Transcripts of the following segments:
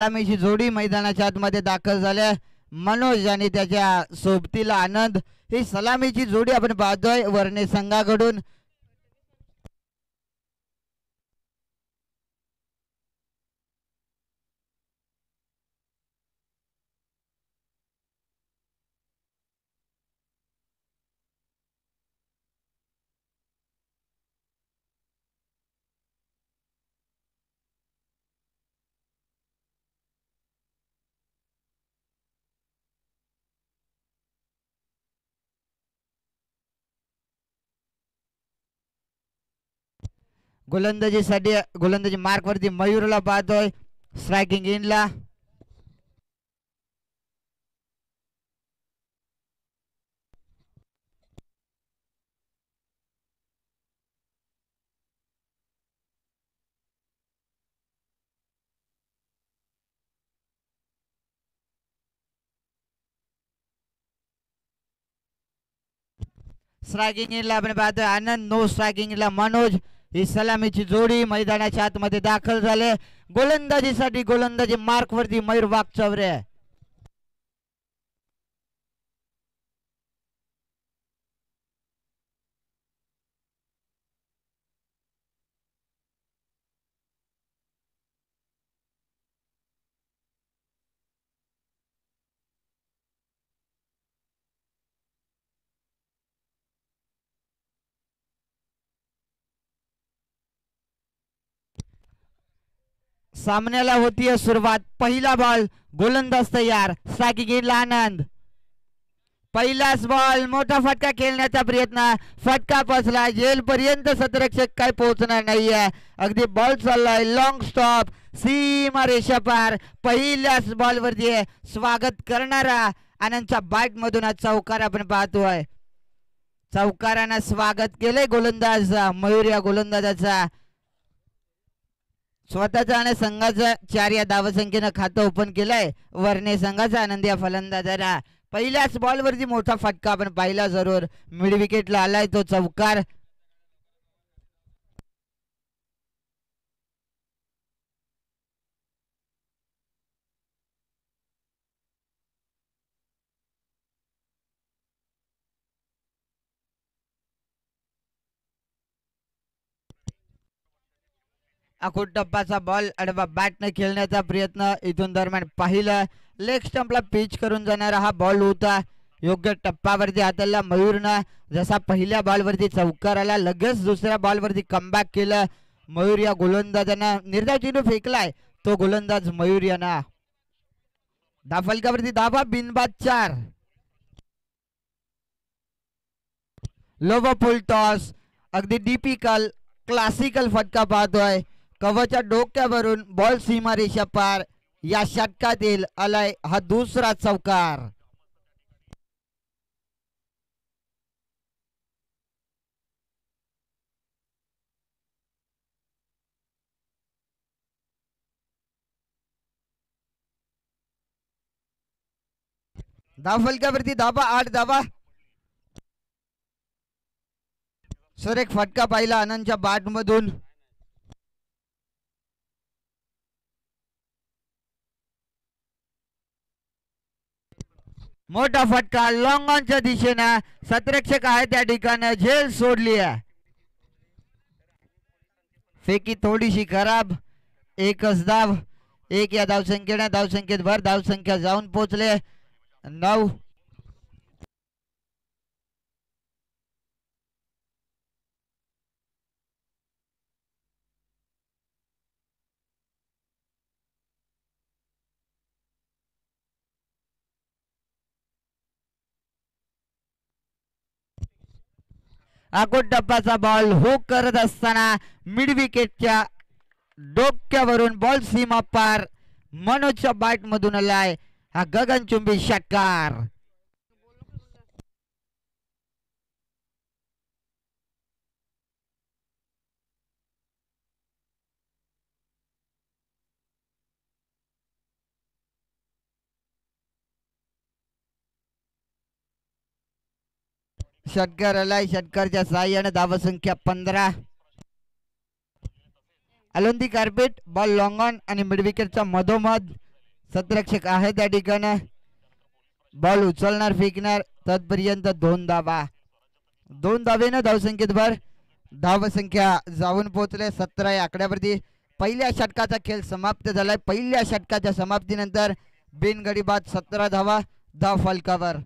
सलामीची जोडी मैदानाच्या आतमध्ये दाखल झाल्या. मनोज आणि त्याच्या सोबतीला आनंद ही सलामीची जोडी आपण पाहतोय वर्णे संघाकडून. गोलंदाजीसाठी गोलंदाजी मार्क वरती मयूरला पाहतोय. स्ट्रायकिंग इनला स्ट्रायकिंग इनला आपण पाहतोय आनंद. नो स्ट्रायकिंग इनला मनोज ही सलामीची जोडी मैदानाच्या आतमध्ये दाखल झाले. गोलंदाजीसाठी गोलंदाजी मार्क वरती मयूर वाकचौरे. सामन्याला होतीये सुरुवात. पहिला बॉल गोलंदाज तयार. स्ट्रायकिंग इनला आनंद. पहिलाच बॉल मोठा फटका खेळण्याचा प्रयत्न. फटका पोचला जेल पर्यंत. शतरक्षक काय पोहोचणार नाहीये. अगदी बॉल चाललाय लॉंग स्टॉप सीमा रेषा पार. पहिल्याच बॉल वरती स्वागत करणारा आनंदच्या बॅट मधून चौकार आपण पाहतोय. चौकारानं स्वागत केलंय गोलंदाज मयूर या गोलंदाजाचा. स्वतःचा आणि संघाचा 4 या धावसंख्येनं खातं ओपन केलंय वर्णे संघाचा आनंद या फलंदाजाला. पहिल्याच बॉल वरती मोठा फटका आपण पाहिला जरूर. मिड विकेटला आलाय तो चौकार. आखूड टप्पाचा बॉल अडवा बॅटने खेळण्याचा प्रयत्न इथून दरम्यान पाहिलं. लेग स्टंपला पिच करून जाणारा हा बॉल होता. योग्य टप्पावरती हाताळला मयूरनं. जसा पहिल्या बॉलवरती चौकार आला लगेच दुसऱ्या बॉलवरती कमबॅक केलं मयूर या गोलंदाजानं. निर्धाव चेंडू फेकलाय तो गोलंदाज मयूर याना. धाफलकावरती धाबा बिनबाद 4. लोव फुल टॉस अगदी डिपिकल क्लासिकल फटका पाहतोय. कवच्या डोक्यावरून बॉल सीमा रेषा पार. या षटकातील आलाय हा दुसरा चौकार. धावफलकावरती धाबा 8 धाबा. सर एक फटका पाहिला आनंदच्या बॅट मधून. मोठा फटका लॉंग ऑनच्या दिशेनं. शतरक्षक आहे त्या ठिकाणी झेल सोडली आहे. फेकी थोडीशी खराब. एकच धाव. 1 या धावसंख्येने धावसंख्येत भर. धावसंख्या जाऊन पोहोचले 9. आखूड टप्पाचा बॉल हुक करत असताना मिड विकेटच्या डोक्यावरून बॉल सीमा पार. मनोजच्या बॅट मधून आलाय हा गगनचुंबी षटकार. षटकार आलाय. षटकारच्या साह्याने धावसंख्या 15. अलोंदी कार्पेट बॉल लॉंग ऑन आणि मिड विकेटच्या मधोमध सतरक्षक आहे त्या ठिकाणी बॉल उचलणार फेकणार तत्पर्यंत 2 धावा 2 धावेनं धावसंख्येत भर धावसंख्या जाऊन पोहोचले 17 या आकड्यावरती पहिल्या षटकाचा खेळ समाप्त झालाय पहिल्या षटकाच्या समाप्तीनंतर बिनगडी बाद 17 धावा धाव फलकावर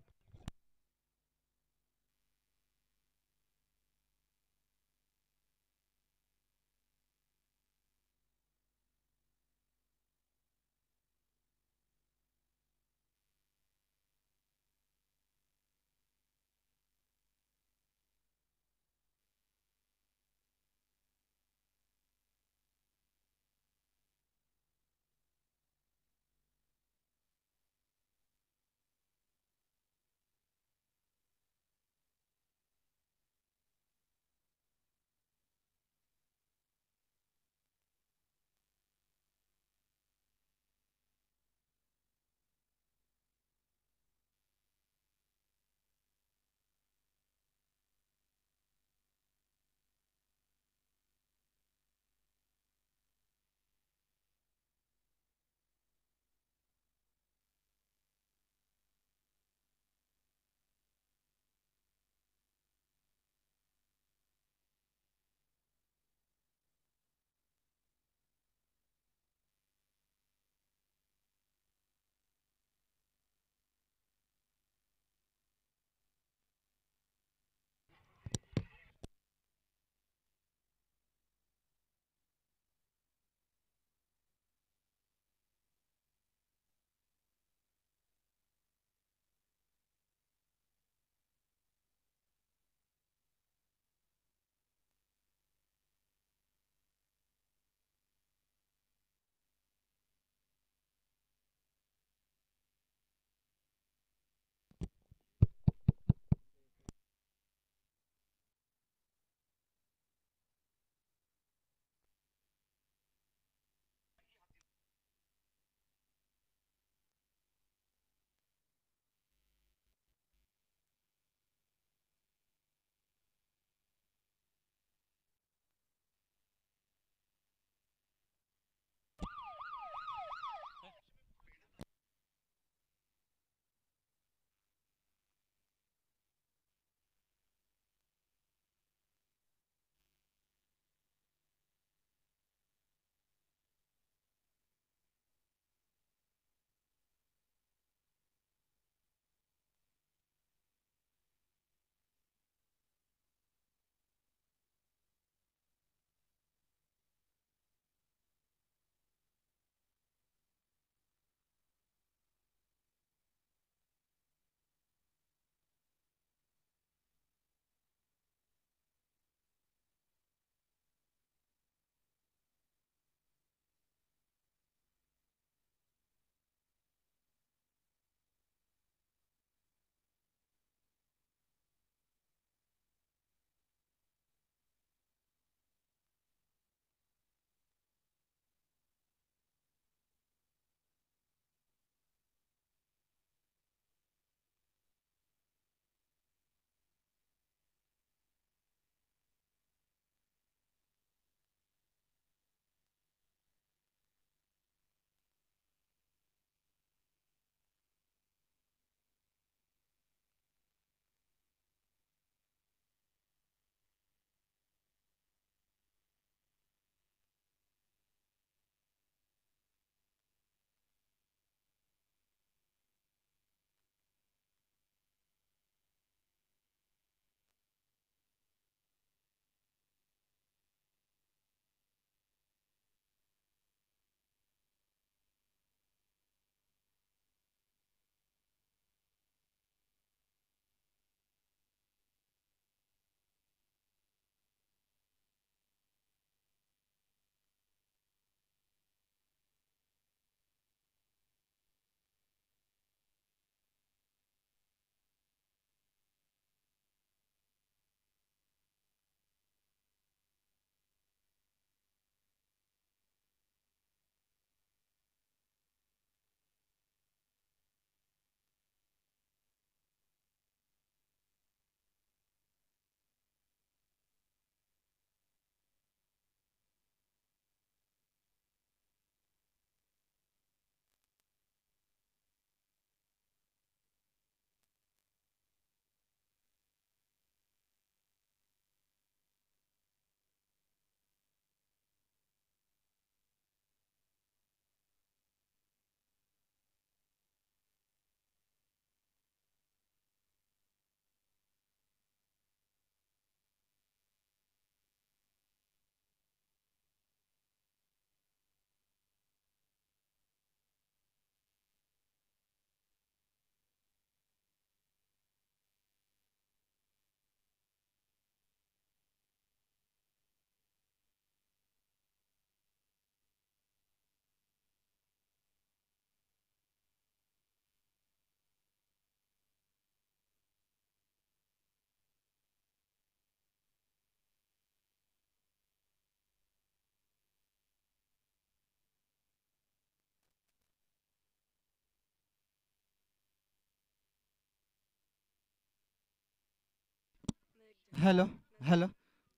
हॅलो हॅलो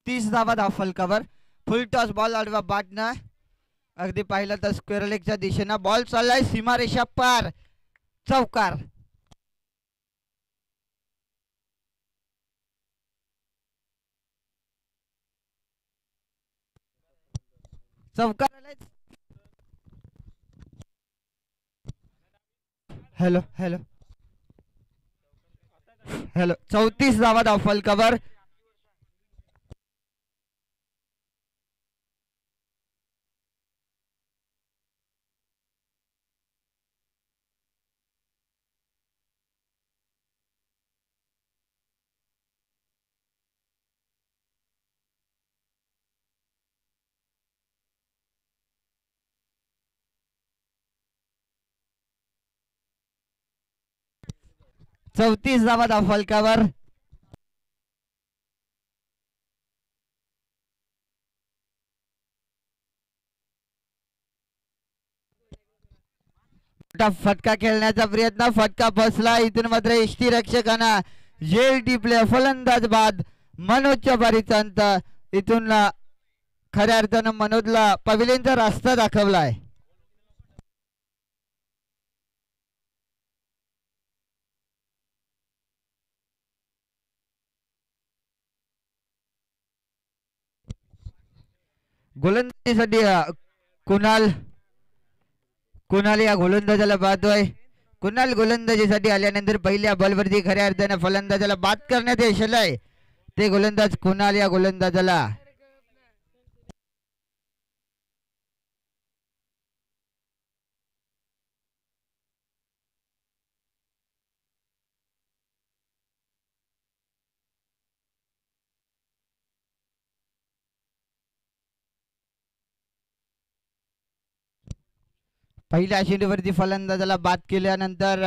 30 धावा धाव फलकावर. फुल टॉस बॉल आडवा बाटना. अगदी पाहिलं तर स्क्वेअर लेगच्या दिशेनं बॉल चाललाय सीमारेषा पार. चौकार. चौकार. हॅलो हॅलो हॅलो 34 धावा धाव फलकावर. चौतीस धावा धाव फलकावर. फटका खेळण्याचा प्रयत्न. फटका बसला. इथून मात्र एसटी रक्षकांना झेल टिपले. फलंदाज बाद. मनोजच्या बारीचा अंत. इथून खऱ्या अर्थानं मनोजला पवेलियनचा रस्ता दाखवलाय. गोलंदाजीसाठी कुणाल कुणाल या गोलंदाजाला पाहतोय. कुणाल गोलंदाजीसाठी आल्यानंतर पहिल्या बॉलवरती खऱ्या अर्थाने फलंदाजाला बाद करण्यात यश आलंय. ते गोलंदाज कुणाल या गोलंदाजाला पहिल्या चेंडूवरती फलंदाजाला बाद केल्यानंतर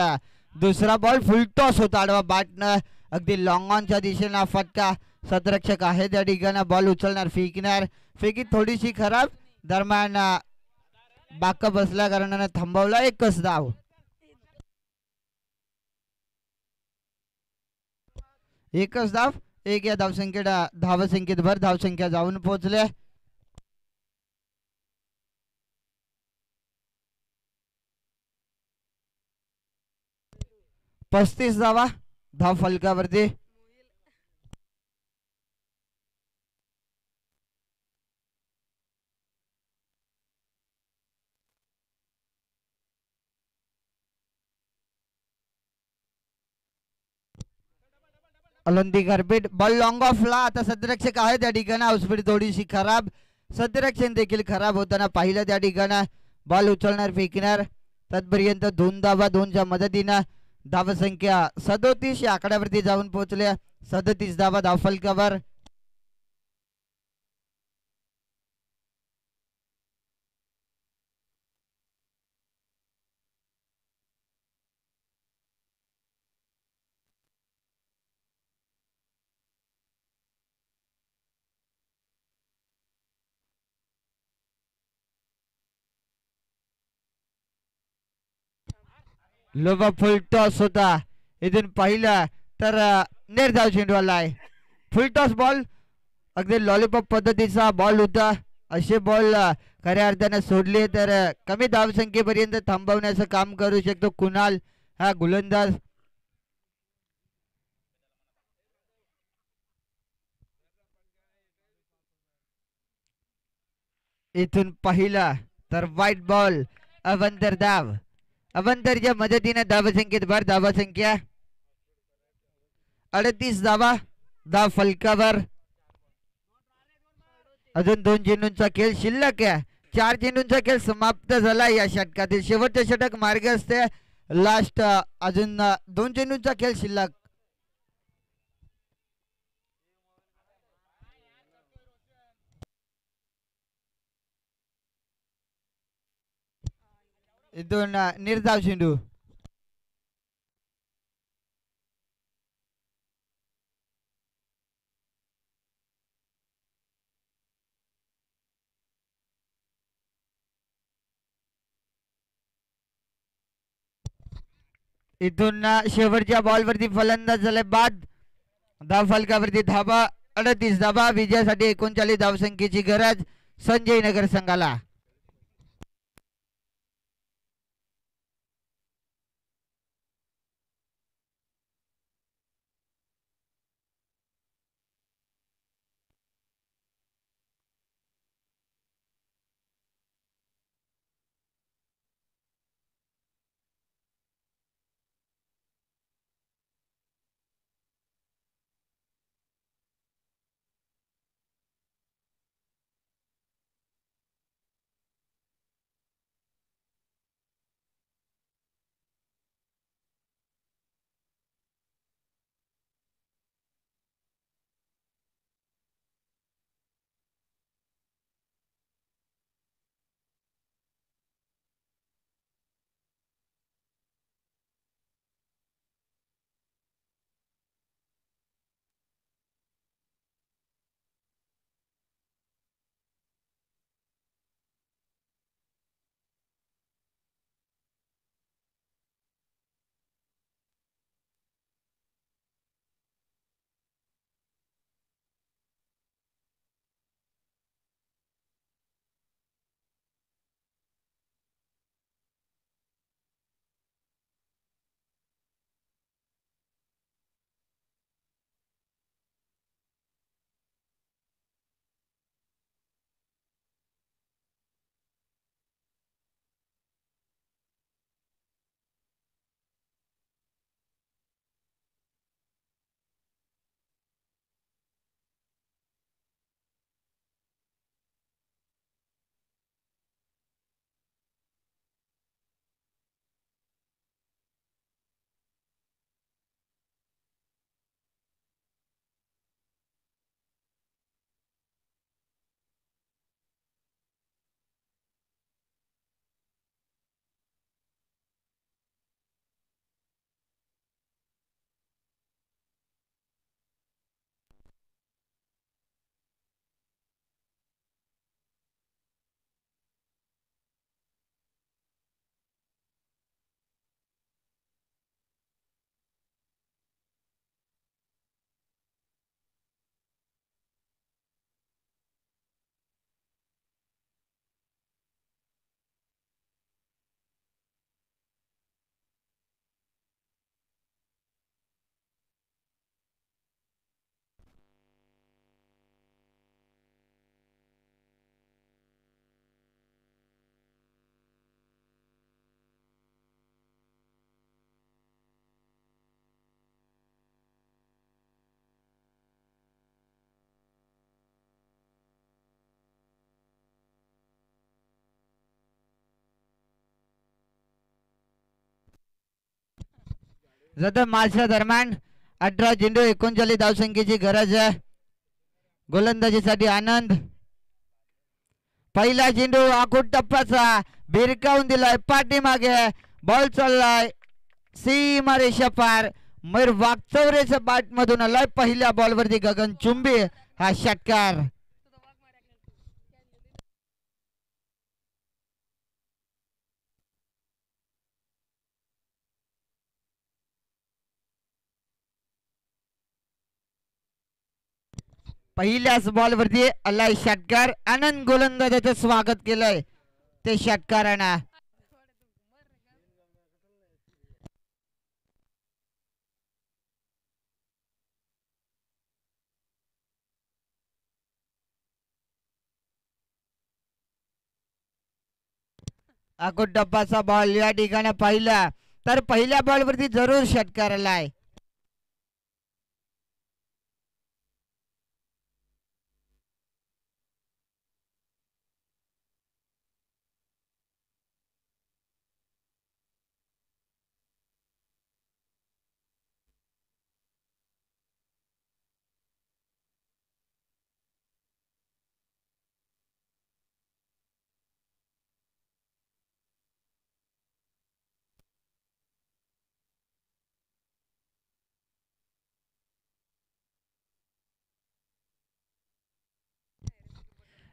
दुसरा बॉल फुल टॉस होता आडवा बाटनं. अगदी लॉंग ऑनच्या दिशेनं फटका. सतरक्षक आहे त्या ठिकाणी बॉल उचलणार फेकणार. फेकी थोडीशी खराब. दरम्यान बाक बसल्या कारणानं थांबवला. एकच धाव. एकच धाव. एक या धावसंख्येला धावसंख्येत भर धावसंख्या जाऊन पोहोचल्या. 35 धावा धाव फलकावरती. अलंदी गारपीट. बॉल लॉंग ऑफला. आता सतरक्षक आहे त्या ठिकाणी. आउटस्पीड थोडीशी खराब. सतरक्षण देखील खराब होताना पाहिलं त्या ठिकाणी. बॉल उचलणार फेकणार. तत्पर्यंत 2 धावा 2च्या मदतीनं धावसंख्या 37 या आकड्यावरती जाऊन पोहोचल्या. 37 धावा धाव फलकावर. लोबा फुल टॉस होता. इथून पाहिलं तर निर्धाव चेंडू आलाय. फुल टॉस बॉल. अगदी लॉलीपॉप पद्धतीचा बॉल होता. असे बॉल खऱ्या अर्थाने सोडले तर कमी धावसंख्येपर्यंत थांबवण्याचं काम करू शकतो कुणाल हा गोलंदाज. इथून पाहिला तर व्हाईट बॉल. अवंतर धाव. अवंतरच्या मदतीने धावसंख्येत भर. धावसंख्या 38 धावा धाव फलकावर. अजून 2 चेंडूंचा खेळ शिल्लक आहे. 4 चेंडूंचा खेळ समाप्त झाला. या षटकातील शेवटचे षटक मार्ग असते. लास्ट अजून 2 चेंडूंचा खेळ शिल्लक. इथून निर्धाव चेंडू. इथून शेवटच्या बॉलवरती फलंदाज झाले बाद. धाव फलकावरती धावा 38 धावा. विजयासाठी 39 धावसंख्येची गरज संजय नगर संघाला. जतर मार्चच्या दरम्यान 18 चेंडू 39 धावसंख्येची गरज आहे. गोलंदाजीसाठी आनंद. पहिला चेंडू आखूड टप्प्याचा भिरकावून दिलाय पाठीमागे. बॉल चाललाय सीमारेषा पार. मयूर वागचौरेच्या बॅट मधून आलाय. पहिल्या बॉलवरती गगन चुंबी हा षटकार. पहिल्याच बॉलवरती आलाय षटकार. आनंद गोलंदाजाचं स्वागत केलंय ते षटकारानं. आखूड टप्पाचा बॉल या ठिकाणी पाहिला तर पहिल्या बॉलवरती जरूर षटकार आलाय.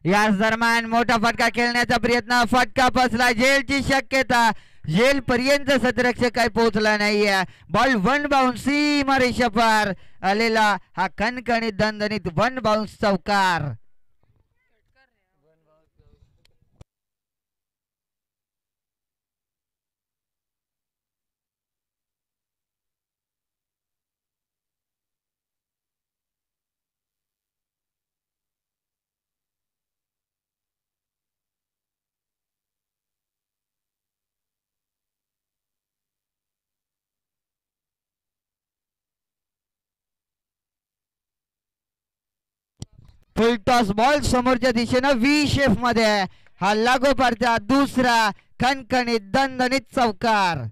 याच दरम्यान मोठा फटका खेळण्याचा प्रयत्न. फटका बसला. झेलची शक्यता. येल पर्यंत सतरक्षक काय पोहोचला नाहीये. बॉल वन बाउन्स सीमा रेषा पार आलेला हा कणकणीत दणदणीत वन बाउन्स चौकार. फुलटॉस बॉल समोरच्या दिशेनं व्ही शेफ मध्ये हा लागोपाठचा दुसरा खणखणीत दणदणीत चौकार.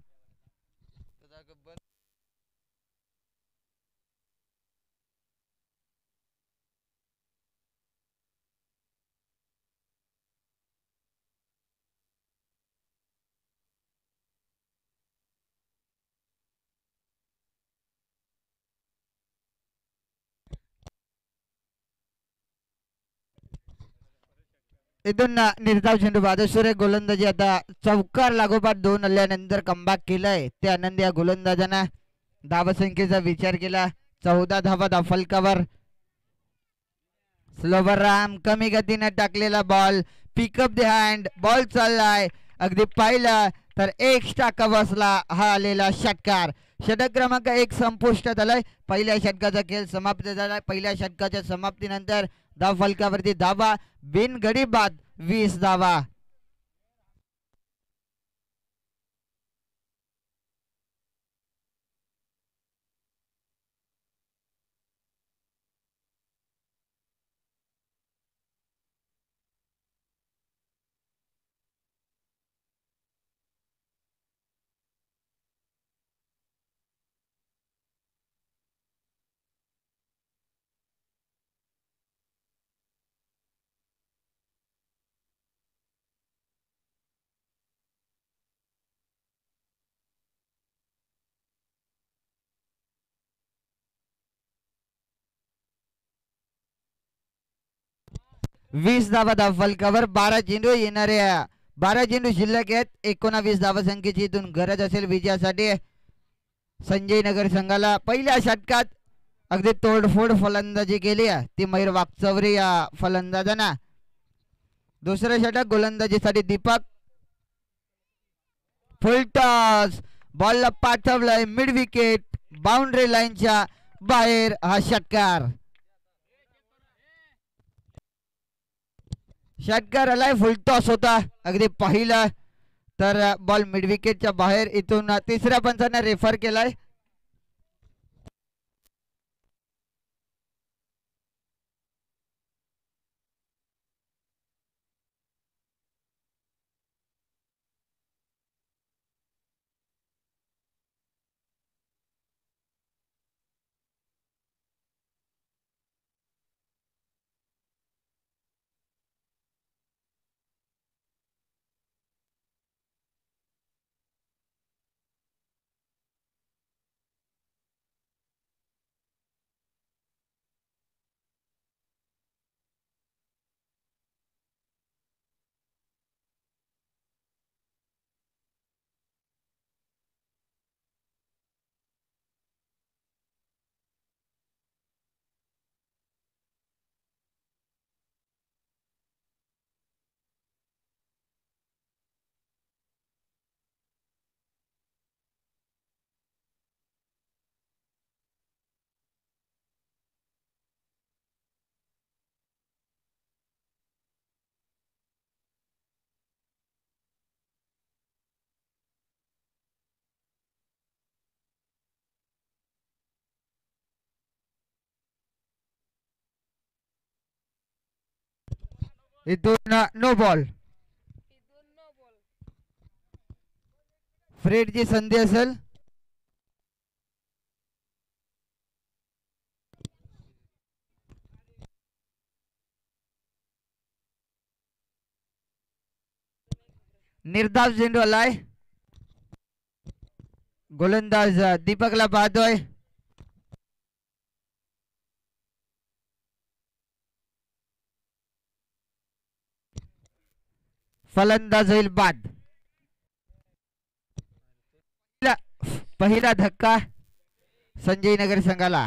इथून निर्धाव चेंडू बादशुर गोलंदाजी आता चौकार लागोपाठ दोन हल्ल्यानंतर कमबॅक केलाय. त्यानंतर या गोलंदाजांना धावसंख्येचा विचार केला. 14 धावा फलकावर. स्लोवर राम कमी गतीने टाकलेला ball pick up the hand ball चाललाय. अगदी पाहिलं तर एक टाका बसला हा आलेला षटकार. षटक क्रमांक 1 संपुष्टात आलाय. पहिल्या षटकाचा खेळ समाप्त झाला. पहिल्या षटकाच्या समाप्तीनंतर धाव फलकावरती धावा बिनगडी बाद 20 धावा. वीस धावा धाव फलकावर. 12 चेंडू येणाऱ्या 12 चेंडू शिल्लक आहेत. 19 धावा संख्येची इथून गरज असेल विजयासाठी संजय नगर संघाला. पहिल्या षटकात अगदी तोडफोड फलंदाजी केली ती मयूर वाकचौरे या फलंदाजांना. दुसऱ्या षटक गोलंदाजीसाठी दीपक. फुलटॉस बॉलला पाठवलंय मिड विकेट बाउंड्री लाईनच्या बाहेर हा षटकार. षटकार आलाय. फुलटॉस होता. अगदी पाहिलं तर बॉल मिड विकेटच्या बाहेर. इथून तिसऱ्या पंचाने रेफर केलाय. इथून नो बॉल. फ्रेडची संधी असेल. निर्धाव चेंडू आलाय. गोलंदाज दीपकला पाहतोय. फलंदाज होईल बाद. पहिला धक्का संजयनगर संघाला.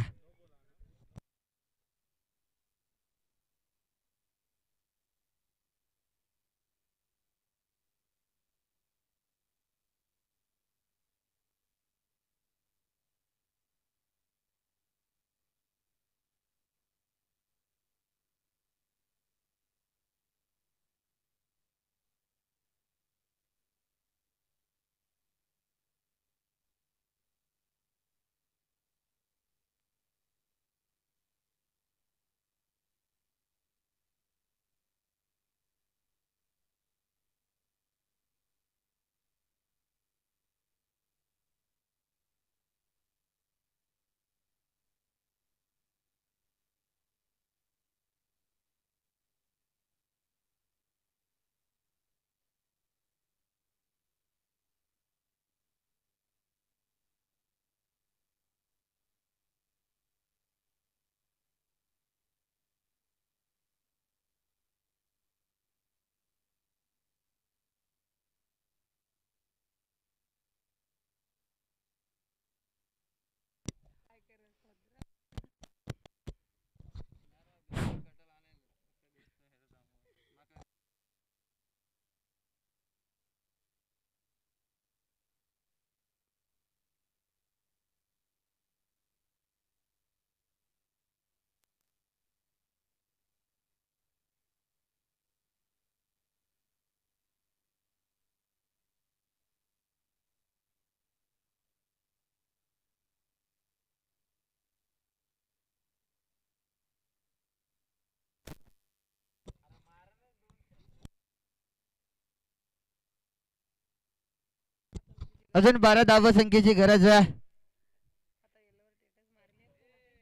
अजून 12 धावसंख्येची गरज आहे.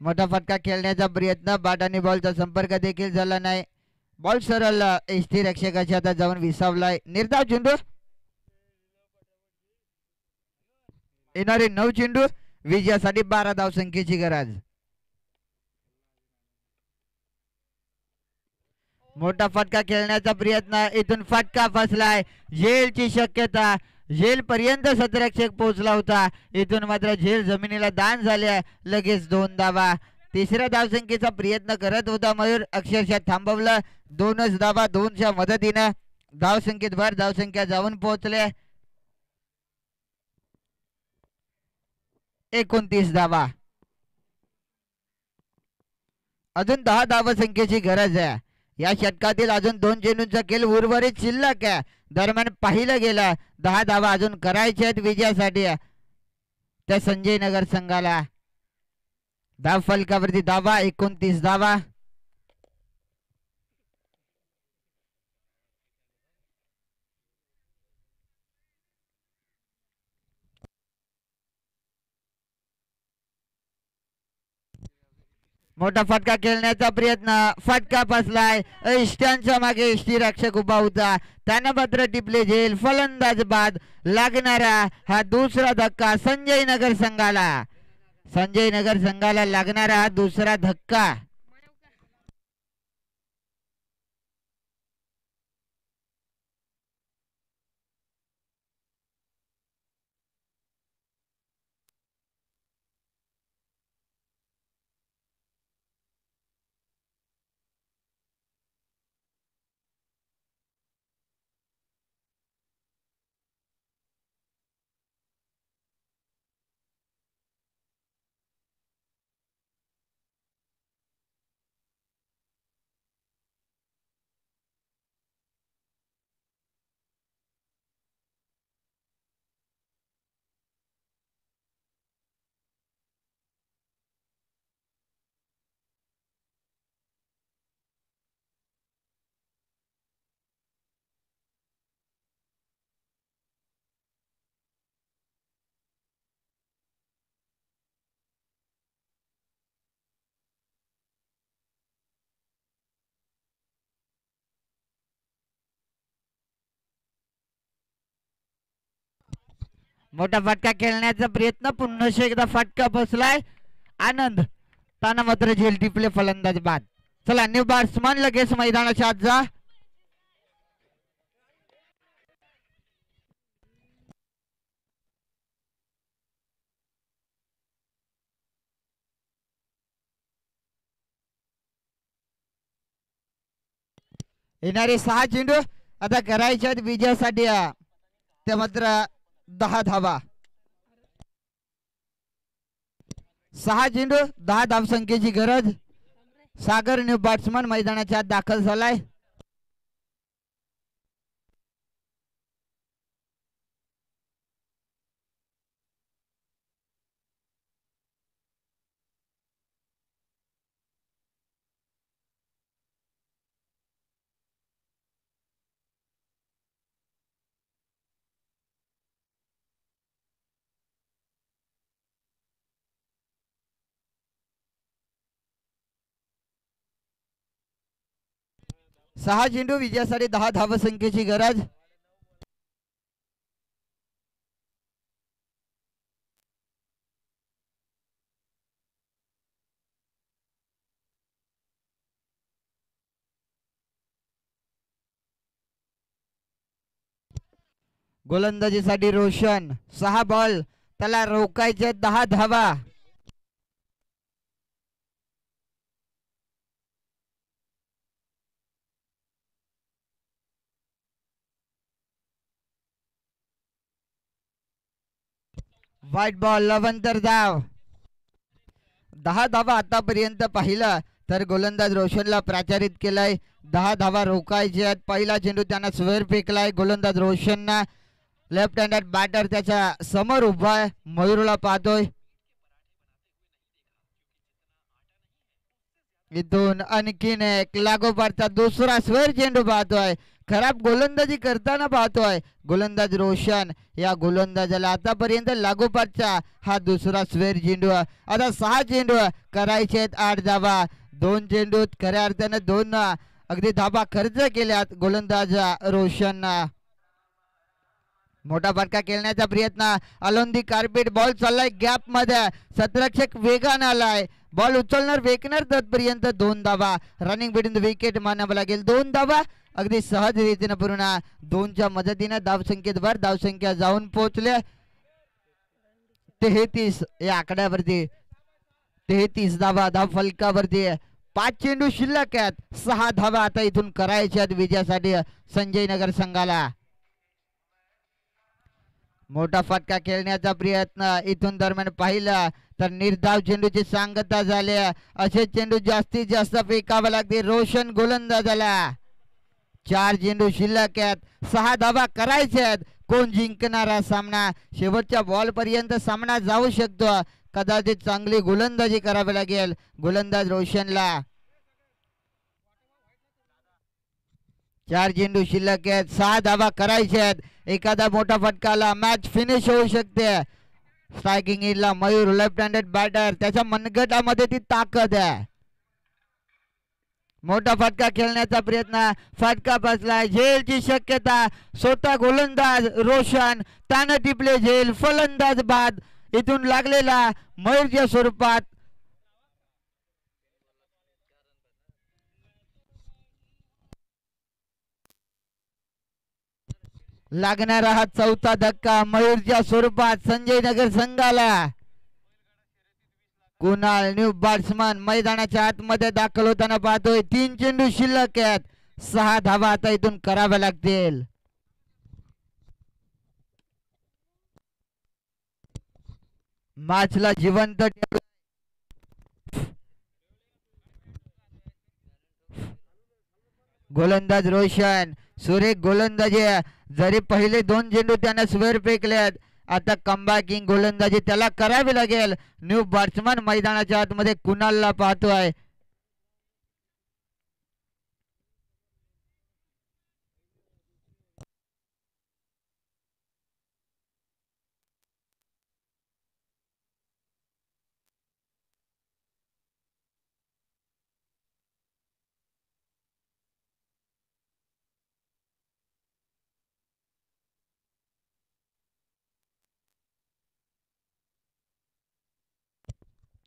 मोठा फटका खेळण्याचा प्रयत्न, बॅट आणि बॉलचा संपर्क देखील झाला नाही. बॉल सरळ एसटी रक्षकाच्या हातात जाऊन विसावलाय. निर्धाव चेंडू, येणारे 9 चेंडू, विजयासाठी 12 धावसंख्येची गरज. मोठा फटका खेळण्याचा प्रयत्न, इथून फटका फसलाय. झेलची शक्यता, झेल पर्यंत सतरक्षक पोहोचला होता, इथून मात्र झेल जमिनीला दान झाले. लगेच 2 धावा. तिसऱ्या धावसंख्येचा प्रयत्न करत होता मयूर, अक्षरशः थांबवलं. 2च धावा, 2च्या मदतीनं धावसंख्येत भर धावसंख्या जाऊन पोहोचले. 29 धावा. अजून 10 धावसंख्येची गरज आहे. या षटकातील अजून 2 चेंडूंचा खेळ उर्वरित शिल्लक आहे. दरम्यान पाहिलं गेलं 10 धावा अजून करायच्या आहेत विजयासाठी त्या संजयनगर संघाला. धाव फलकावरती धावा, 29 धावा. मोठा फटका खेळण्याचा प्रयत्न, फटका फसलाय. इष्टांच्या मागे इष्टी रक्षक उभा होता, त्यानं मात्र टिपले झेल. फलंदाज बाद. लागणारा हा दुसरा धक्का संजयनगर संघाला. संजयनगर संघाला लागणारा हा दुसरा धक्का. मोठा फटका खेळण्याचा प्रयत्न, पुन्हा एकदा फटका बसलाय. आनंद, ताना मात्र झेल टिपले. फलंदाज बाद. चला न्यू बॅट्समन लगेच मैदानाच्या आत जा. येणारे 6 चेंडू आता करायचे आहेत विजयासाठी ते मात्र 10 धावा. 6 चेंडू 10 धावसंख्येची गरज. सागर न्यू बॅट्समन मैदानाच्या आत दाखल झालाय. सहा चेंडू विजयासाठी 10 धावसंख्येची गरज. गोलंदाजीसाठी रोशन 6 बॉल त्याला रोखायचे 10 धावा. व्हाईट बॉल लवंतर धाव. 10 धावा आतापर्यंत पाहिलं तर गोलंदाज रोशनला प्राचारित केलाय. 10 धावा रोखायचे आहेत. पहिला चेंडू त्यांना स्वेर फेकलाय गोलंदाज रोशनना. लेफ्ट हँडेड बॅटर त्याच्या समोर उभा आहे. मयूरला पाहतोय. इथून आणखीन एक लागोपाठचा दुसरा स्वेर चेंडू पाहतोय. खराब गोलंदाजी करताना पाहतोय गोलंदाज रोशन. या गोलंदाजाला आतापर्यंत लागोपाठचा हा दुसरा स्वेर चेंडू. आता 6 चेंडू करायचे आहेत 8 धावा. 2 चेंडूत खऱ्या अर्थाने 2 अगदी धावा खर्च केल्यात गोलंदाज रोशन. मोठा फटका खेळण्याचा प्रयत्न. अलोंदी कार्पेट बॉल चाललाय गॅप मध्ये. सतरक्षक वेगानं आलाय. बॉल उचलणार फेकणार तत्पर्यंत 2 धावा. रनिंग बिटवीन द विकेट मानावं लागेल. 2 धावा अगदी सहज रीतीने पूर्ण. 2च्या मदतीने धावसंख्येत भर धावसंख्या जाऊन पोहोचले 33 या आकड्यावरती. 33 धावा धाव फलकावरती. 5 चेंडू शिल्लक आहेत. 6 धावा आता इथून करायच्या विजयासाठी संजय नगर संघाला. मोठा फटका खेळण्याचा प्रयत्न. इथून दरम्यान पाहिलं तर निर्धाव चेंडूची सांगता झाली. असे चेंडू जास्तीत जास्त फेकावे लागते रोशन गोलंदाजाला. 4 चेंडू शिल्लक आहेत. 6 धावा करायच्या आहेत. कोण जिंकणारा सामना. शेवटच्या बॉल पर्यंत सामना जाऊ शकतो. कदाचित चांगली गोलंदाजी करावी लागेल गोलंदाज रोशनला. 4 चेंडू शिल्लक आहेत. 6 धावा करायच्या आहेत. एखादा मोठा फटकाला मॅच फिनिश होऊ शकते. स्ट्रायकिंग इनला मयूर लेफ्ट हँडेड बॅटर. त्याच्या मनगटामध्ये ती ताकद आहे. मोठा फटका खेळण्याचा प्रयत्न. फटका बसलाय. झेलची शक्यता. स्वतः गोलंदाज रोशन त्यानं टिपले झेल. फलंदाज बाद. इथून लागलेला मयूरच्या स्वरूपात. लागणारा हा 4था धक्का मयूरच्या स्वरूपात संजय नगर संघाला. कुणाल न्यू बॅट्समन मैदानाच्या आतमध्ये दाखल होताना पाहतोय. 3 चेंडू शिल्लक आहेत. 6 धावा आता इथून कराव्या लागतील. मॅचला जिवंत गोलंदाज रोशन. सुरेख गोलंदाजी. जरी पहिले 2 चेंडू त्याने स्वेर फेकलेत. आता कमबॅकिंग गोलंदाजी त्याला करावी लागेल. न्यू बॅट्समन मैदानाच्या आतमध्ये कुणालला पाहतोय.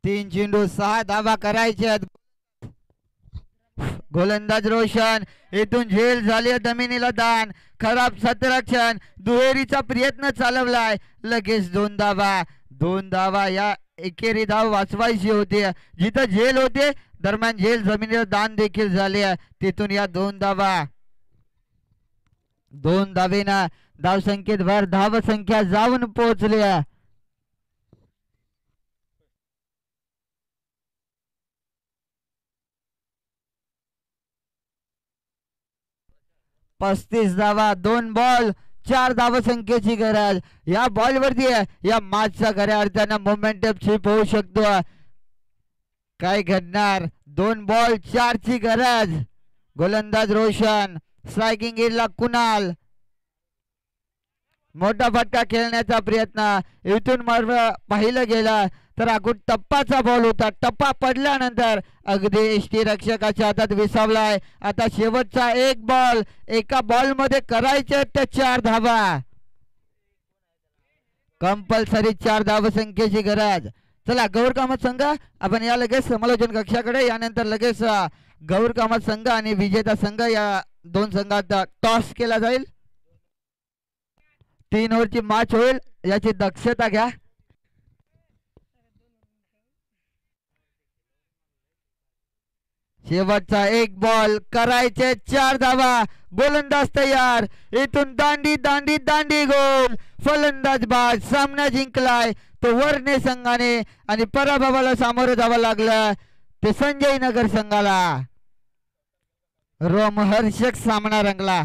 तीन चेंडू 6 धावा करायचे आहेत. गोलंदाज रोशन. इथून झेल झाली जमिनीला दान. खराब सतरक्षण. दुहेरीचा प्रयत्न चालवलाय. लगेच 2 धावा. 2 धावा. या एकेरी धाव वाचवायची होती. जिथं झेल होते दरम्यान झेल जमिनीला दान देखील झाले. तिथून या 2 धावा. 2 धावेनं धावसंख्येत भर. धावसंख्या जाऊन पोहोचली. 35 धावा. 2 बॉल 4 धावसंख्येची गरज. या बॉल वरती या मॅचचा खऱ्या अर्थानं मोमेंटम शिफ्ट होऊ शकतो. काय घडणार? 2 बॉल 4 ची गरज. गोलंदाज रोशन, स्ट्रायकिंग एंडला कुणाल. मोठा फटका खेळण्याचा प्रयत्न. इथून पाहिलं गेलं तर अगोदर टप्पाचा बॉल होता. टप्पा पडल्यानंतर अगदी एष्टी रक्षकाच्या हातात विसावलाय. आता शेवटचा 1 बॉल. एका बॉल मध्ये करायचे ते 4 धावा. कंपल्सरी 4 धावसंख्येची गरज. चला गौर कामत संघ आपण या लगेच समालोचन कक्षाकडे. यानंतर लगेच गौर कामत संघ आणि विजेता संघ या 2 संघात टॉस केला जाईल. 3 ओव्हरची मॅच होईल याची दक्षता घ्या. शेवटचा 1 बॉल करायचे 4 धावा. गोलंदाज तयार. इथून दांडी दांडी दांडी गोल. फलंदाज बाद. सामना जिंकलाय तो वर्णे संघाने आणि पराभवाला सामोरं जावं लागलं ते संजय नगर संघाला. रोमहर्षक सामना रंगला.